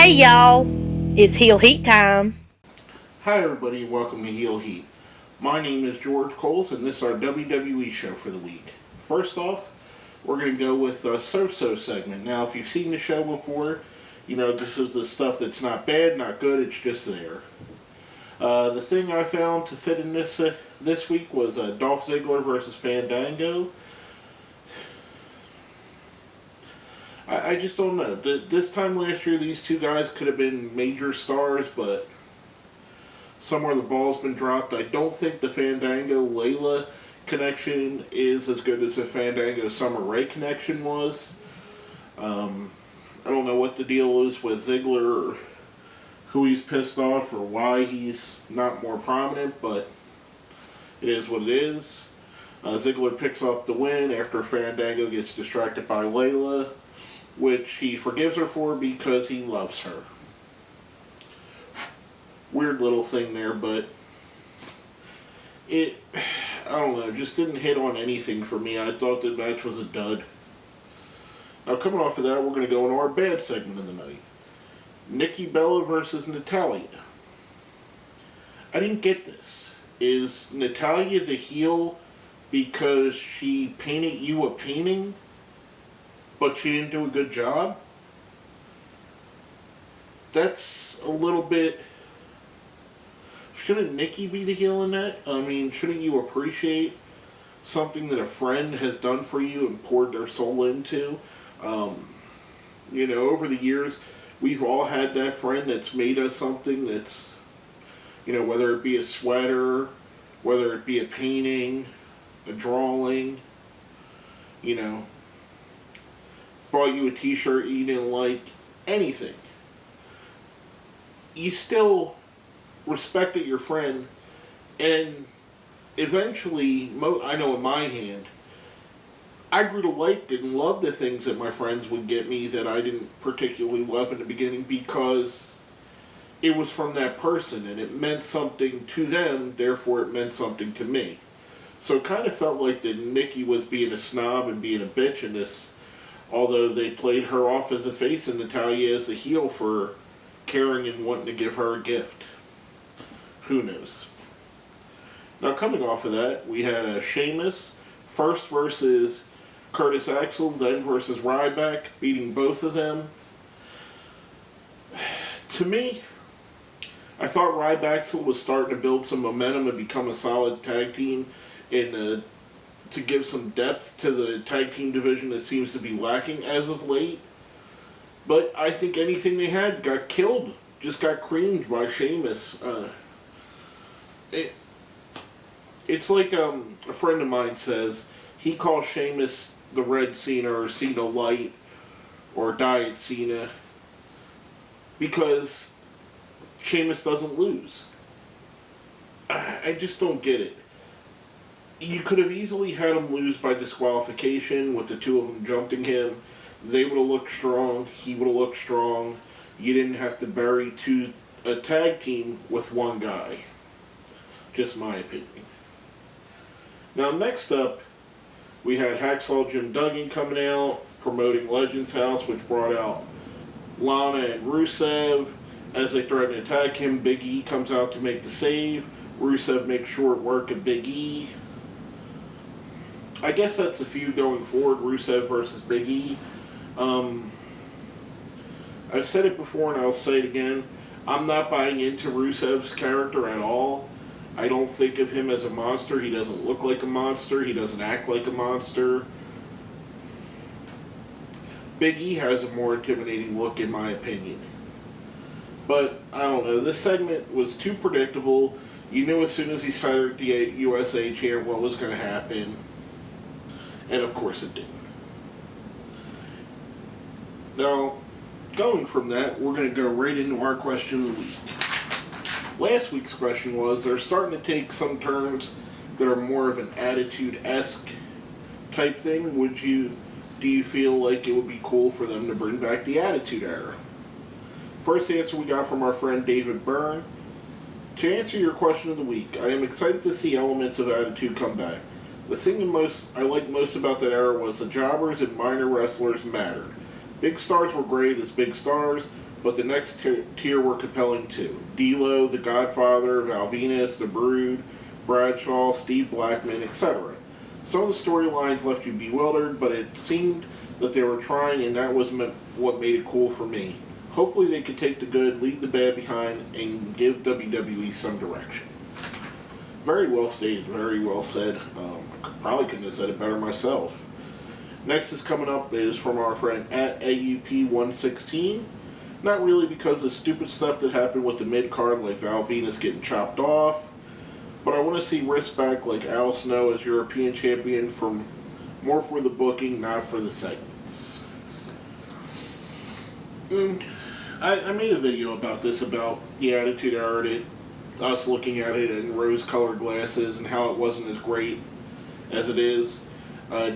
Hey y'all, it's Heel Heat time. Hi everybody, welcome to Heel Heat. My name is George Coles and this is our WWE show for the week. First off, we're going to go with a so-so segment. Now, if you've seen the show before, you know this is the stuff that's not bad, not good, it's just there. The thing I found to fit in this week was Dolph Ziggler versus Fandango. I just don't know. This time last year, these two guys could have been major stars, but somewhere the ball's been dropped. I don't think the Fandango Layla connection is as good as the Fandango Summer Rae connection was. I don't know what the deal is with Ziggler, or who he's pissed off, or why he's not more prominent, but it is what it is. Ziggler picks up the win after Fandango gets distracted by Layla, which he forgives her for because he loves her. Weird little thing there, but I don't know, just didn't hit on anything for me. I thought the match was a dud. Now, coming off of that, we're going to go into our bad segment of the night. Nikki Bella versus Natalya. I didn't get this. Is Natalya the heel because she painted you a painting, but she didn't do a good job? That's a little bit... Shouldn't Nikki be the heel in that? I mean, shouldn't you appreciate something that a friend has done for you and poured their soul into? Over the years, we've all had that friend that's made us something that's, whether it be a sweater, whether it be a painting, a drawing, bought you a t-shirt you didn't like, anything. You still respected your friend, and eventually, I know in my hand, I grew to like and love the things that my friends would get me that I didn't particularly love in the beginning because it was from that person and it meant something to them, therefore it meant something to me. So it kind of felt like that Nikki was being a snob and being a bitch in this, although they played her off as a face and Natalya as a heel for caring and wanting to give her a gift. Who knows? Now, coming off of that, we had Sheamus first versus Curtis Axel, then versus Ryback, beating both of them. To me, I thought Ryback was starting to build some momentum and become a solid tag team to give some depth to the tag team division that seems to be lacking as of late. But I think anything they had got killed, just got creamed by Sheamus. It's like a friend of mine says, he calls Sheamus the Red Cena or Cena Light or Diet Cena because Sheamus doesn't lose. I just don't get it. You could have easily had him lose by disqualification with the two of them jumping him. They would have looked strong. He would have looked strong. You didn't have to bury a tag team with one guy. Just my opinion. Now, next up, we had Hacksaw Jim Duggan coming out, promoting Legends House, which brought out Lana and Rusev. As they threaten to attack him, Big E comes out to make the save. Rusev makes short work of Big E. I guess that's a feud going forward, Rusev versus Big E. I've said it before and I'll say it again. I'm not buying into Rusev's character at all. I don't think of him as a monster. He doesn't look like a monster. He doesn't act like a monster. Big E has a more intimidating look, in my opinion. But, I don't know. This segment was too predictable. You knew as soon as he started the USA champ what was going to happen. And, of course, it did. Now, going from that, we're going to go right into our question of the week. Last week's question was, they're starting to take some turns that are more of an attitude-esque type thing. Do you feel like it would be cool for them to bring back the Attitude Era? First answer we got from our friend David Byrne. To answer your question of the week, I am excited to see elements of Attitude come back. The thing I liked most about that era was the jobbers and minor wrestlers mattered. Big stars were great as big stars, but the next tier were compelling too. D'Lo, The Godfather, Val Venus, The Brood, Bradshaw, Steve Blackman, etc. Some of the storylines left you bewildered, but it seemed that they were trying, and that was what made it cool for me. Hopefully they could take the good, leave the bad behind, and give WWE some direction. Very well stated, very well said. Probably couldn't have said it better myself. Next is coming up is from our friend at AUP116. Not really because of stupid stuff that happened with the mid-card, like Val Venus getting chopped off, but I want to see Risk back like Al Snow as European Champion more for the booking, not for the segments. I made a video about this, about the Attitude Era, us looking at it in rose-colored glasses and how it wasn't as great as it is.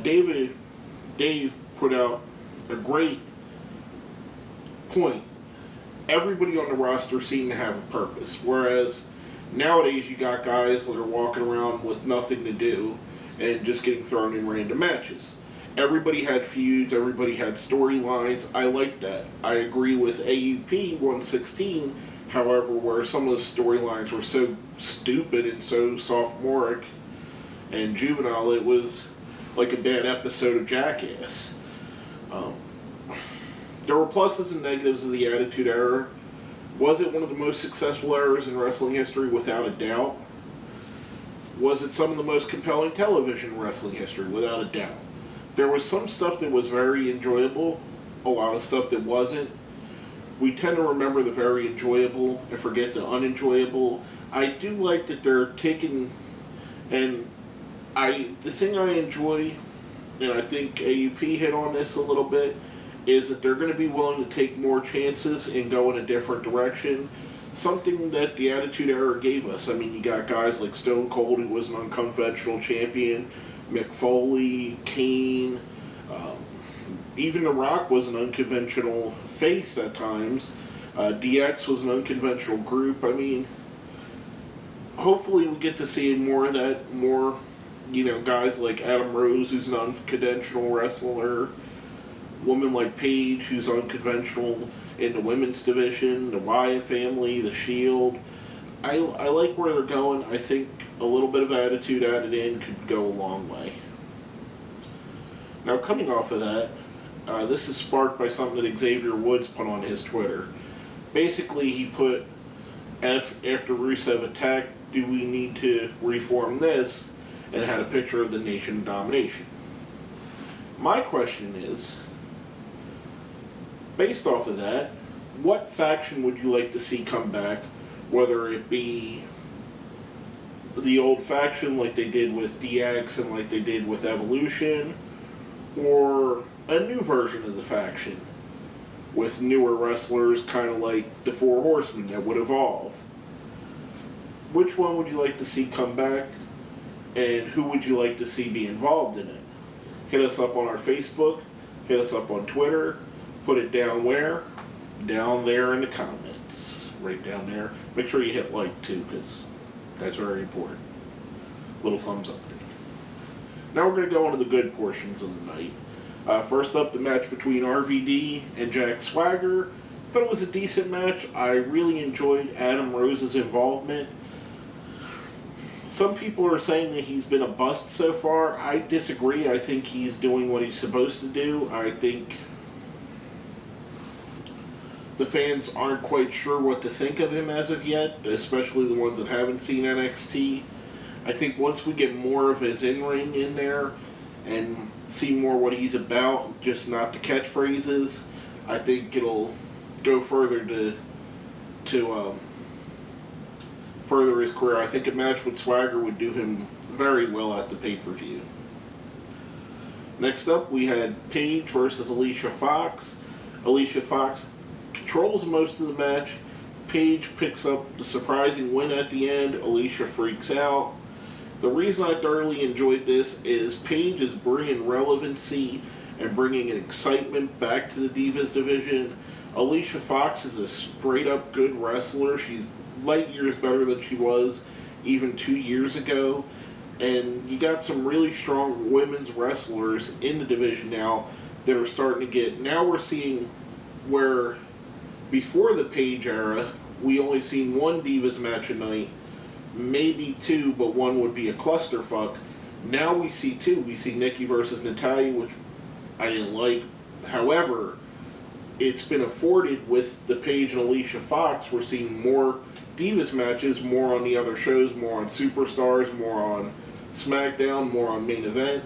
Dave put out a great point. Everybody on the roster seemed to have a purpose, whereas nowadays you got guys that are walking around with nothing to do and just getting thrown in random matches. Everybody had feuds, everybody had storylines. I like that. I agree with AUP 116, however, where some of the storylines were so stupid and so sophomoric and juvenile, it was like a bad episode of Jackass. There were pluses and negatives of the Attitude Era. Was it one of the most successful eras in wrestling history? Without a doubt. Was it some of the most compelling television in wrestling history? Without a doubt. There was some stuff that was very enjoyable, a lot of stuff that wasn't. We tend to remember the very enjoyable and forget the unenjoyable. I do like that they're taking, and the thing I enjoy, and I think AUP hit on this a little bit, is that they're going to be willing to take more chances and go in a different direction. Something that the Attitude Era gave us. I mean, you got guys like Stone Cold, who was an unconventional champion, Mick Foley, Kane, even The Rock was an unconventional face at times. DX was an unconventional group. I mean, hopefully we get to see more of that, guys like Adam Rose, who's an unconventional wrestler, women like Paige, who's unconventional in the women's division, the Wyatt family, the Shield. I like where they're going. I think a little bit of attitude added in could go a long way. Now, coming off of that, this is sparked by something that Xavier Woods put on his Twitter. Basically, he put, after Rusev attacked, do we need to reform this? And had a picture of the Nation of Domination. My question is, based off of that, what faction would you like to see come back? Whether it be the old faction like they did with DX and like they did with Evolution, or a new version of the faction with newer wrestlers, kind of like the Four Horsemen that would evolve. Which one would you like to see come back, and who would you like to see be involved in it? Hit us up on our Facebook, hit us up on Twitter, put it down where? Down there in the comments. Right down there. Make sure you hit like too, because that's very important. Little thumbs up. Now we're going to go into the good portions of the night. First up, the match between RVD and Jack Swagger. Thought it was a decent match. I really enjoyed Adam Rose's involvement. Some people are saying that he's been a bust so far. I disagree. I think he's doing what he's supposed to do. I think the fans aren't quite sure what to think of him as of yet, especially the ones that haven't seen NXT. I think once we get more of his in-ring in there and see more what he's about, just not the catchphrases, I think it'll go further to further his career. I think a match with Swagger would do him very well at the pay-per-view. Next up, we had Paige versus Alicia Fox. Alicia Fox controls most of the match. Paige picks up the surprising win at the end. Alicia freaks out. The reason I thoroughly enjoyed this is Paige is bringing relevancy and bringing an excitement back to the Divas division. Alicia Fox is a straight-up good wrestler. She's light years better than she was even 2 years ago. And you got some really strong women's wrestlers in the division now that are starting to get... Now we're seeing where Before the Paige era, we only seen one Divas match a night, maybe two, but one would be a clusterfuck. Now we see two. We see Nikki versus Natalya, which I didn't like. However, it's been afforded with the Paige and Alicia Fox. We're seeing more Divas matches, more on the other shows, more on Superstars, more on SmackDown, more on Main Event.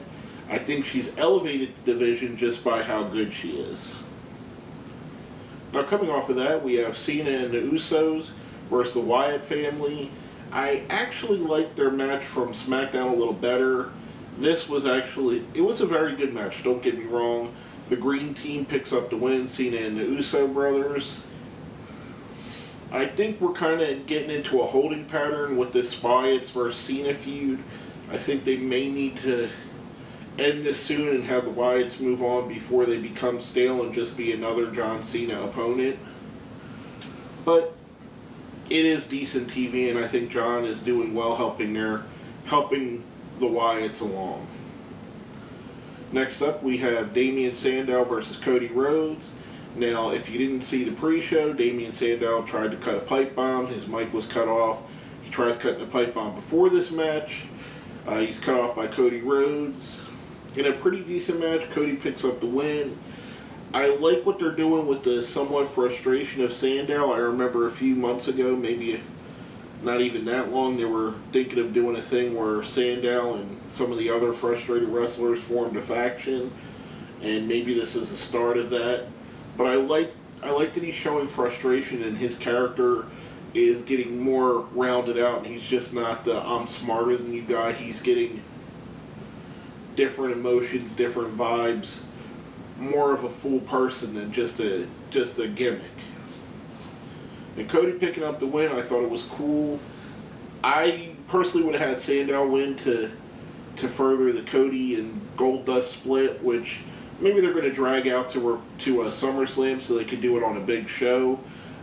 I think she's elevated the division just by how good she is. Now, coming off of that, we have Cena and the Usos versus the Wyatt family. I actually liked their match from SmackDown a little better. This was actually, it was a very good match, don't get me wrong. The green team picks up the win, Cena and the Uso brothers. I think we're kind of getting into a holding pattern with this Wyatts versus Cena feud. I think they may need to end this soon and have the Wyatts move on before they become stale and just be another John Cena opponent. But it is decent TV, and I think John is doing well helping the Wyatts along. Next up, we have Damian Sandow versus Cody Rhodes. Now, if you didn't see the pre-show, Damian Sandow tried to cut a pipe bomb. His mic was cut off. He tries cutting a pipe bomb before this match. He's cut off by Cody Rhodes. In a pretty decent match, Cody picks up the win. I like what they're doing with the somewhat frustration of Sandow. I remember a few months ago, maybe not even that long, they were thinking of doing a thing where Sandow and some of the other frustrated wrestlers formed a faction, and maybe this is the start of that. But I like that he's showing frustration, and his character is getting more rounded out, and he's just not the I'm smarter than you guy. He's getting different emotions, different vibes, more of a full person than just a gimmick. And Cody picking up the win, I thought it was cool. I personally would have had Sandow win to further the Cody and Goldust split, which maybe they're going to drag out to a SummerSlam so they could do it on a big show.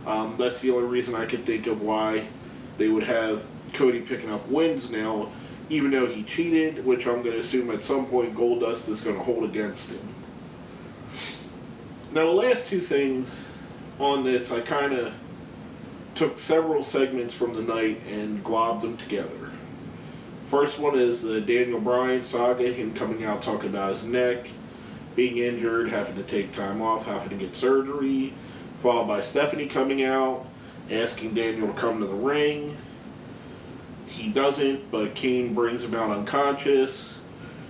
That's the only reason I could think of why they would have Cody picking up wins now, even though he cheated, which I'm going to assume at some point Goldust is going to hold against him. Now, the last two things on this, I kind of took several segments from the night and globbed them together. First one is the Daniel Bryan saga, him coming out talking about his neck, being injured, having to take time off, having to get surgery, followed by Stephanie coming out, asking Daniel to come to the ring. He doesn't, but Kane brings him out unconscious,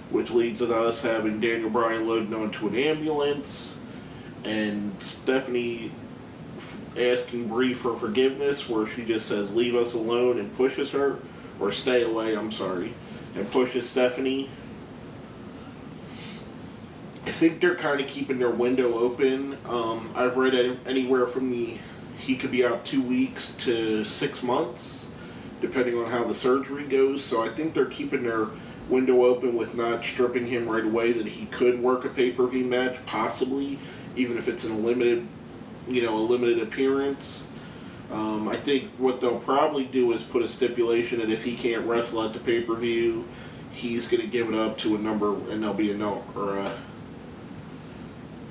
which leads to us having Daniel Bryan loaded onto an ambulance, and Stephanie asking Brie for forgiveness, where she just says, leave us alone, and pushes her, or stay away, I'm sorry, and pushes Stephanie. I think they're kind of keeping their window open. I've read anywhere from he could be out 2 weeks to 6 months, depending on how the surgery goes. So I think they're keeping their window open with not stripping him right away, that he could work a pay-per-view match, possibly, even if it's in a limited appearance. I think what they'll probably do is put a stipulation that if he can't wrestle at the pay-per-view, he's going to give it up to a number, and there'll be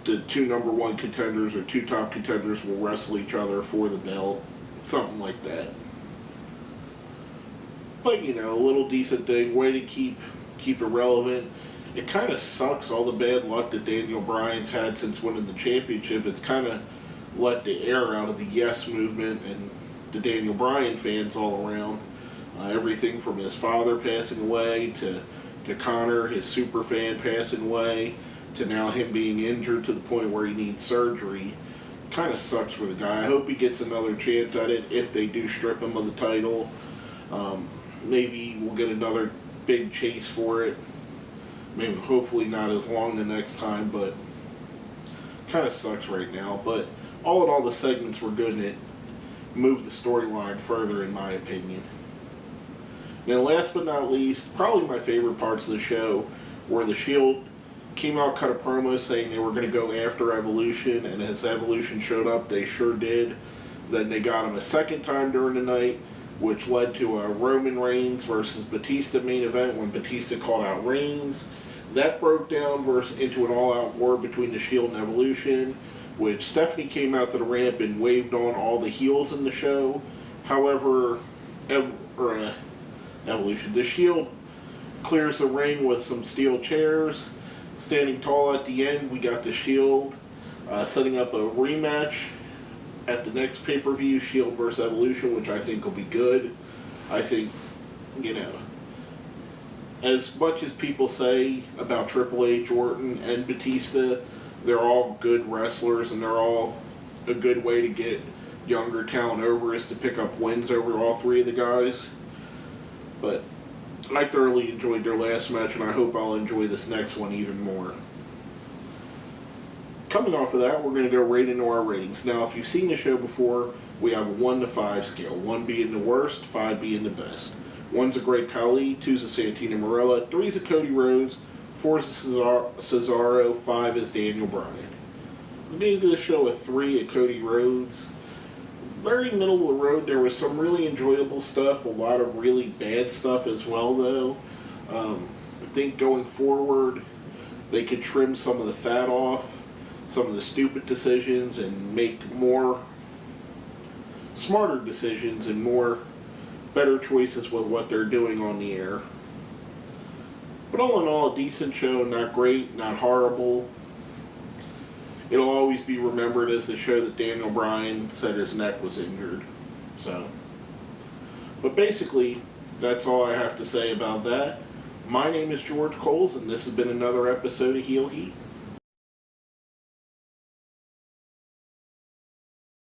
the two number one contenders or two top contenders will wrestle each other for the belt, something like that. But, a little decent thing, way to keep it relevant. It kind of sucks, all the bad luck that Daniel Bryan's had since winning the championship. It's kind of let the air out of the Yes movement and the Daniel Bryan fans all around. Everything from his father passing away to Connor, his super fan, passing away, to now him being injured to the point where he needs surgery. Kind of sucks for the guy. I hope he gets another chance at it if they do strip him of the title. Maybe we'll get another big chase for it. Maybe, hopefully not as long the next time, but kind of sucks right now. But all in all, the segments were good, and it moved the storyline further, in my opinion. Now, last but not least, probably my favorite parts of the show were the Shield came out, cut a promo saying they were going to go after Evolution, and as Evolution showed up, they sure did. Then they got him a second time during the night, which led to a Roman Reigns versus Batista main event when Batista called out Reigns. That broke down into an all-out war between the Shield and Evolution. which Stephanie came out to the ramp and waved on all the heels in the show. However, Evolution, the Shield clears the ring with some steel chairs. Standing tall at the end, we got the Shield setting up a rematch at the next pay-per-view, Shield vs. Evolution, which I think will be good. I think, as much as people say about Triple H, Orton, and Batista, they're all good wrestlers, and they're all a good way to get younger talent over is to pick up wins over all three of the guys. But I thoroughly enjoyed their last match, and I hope I'll enjoy this next one even more. Coming off of that, we're going to go right into our ratings. Now, if you've seen the show before, we have a 1 to 5 scale. 1 being the worst, 5 being the best. 1's a Great Khali, 2's a Santina Marella, 3's a Cody Rhodes, 4's a Cesaro, 5 is Daniel Bryan. I'm going to give the show a 3 at Cody Rhodes. Very middle of the road. There was some really enjoyable stuff, a lot of really bad stuff as well, though. I think going forward, they could trim some of the fat off, some of the stupid decisions, and make more smarter decisions and more better choices with what they're doing on the air. But all in all, a decent show, not great, not horrible. It'll always be remembered as the show that Daniel Bryan said his neck was injured. But basically, that's all I have to say about that. My name is George Coles, and this has been another episode of Heel Heat.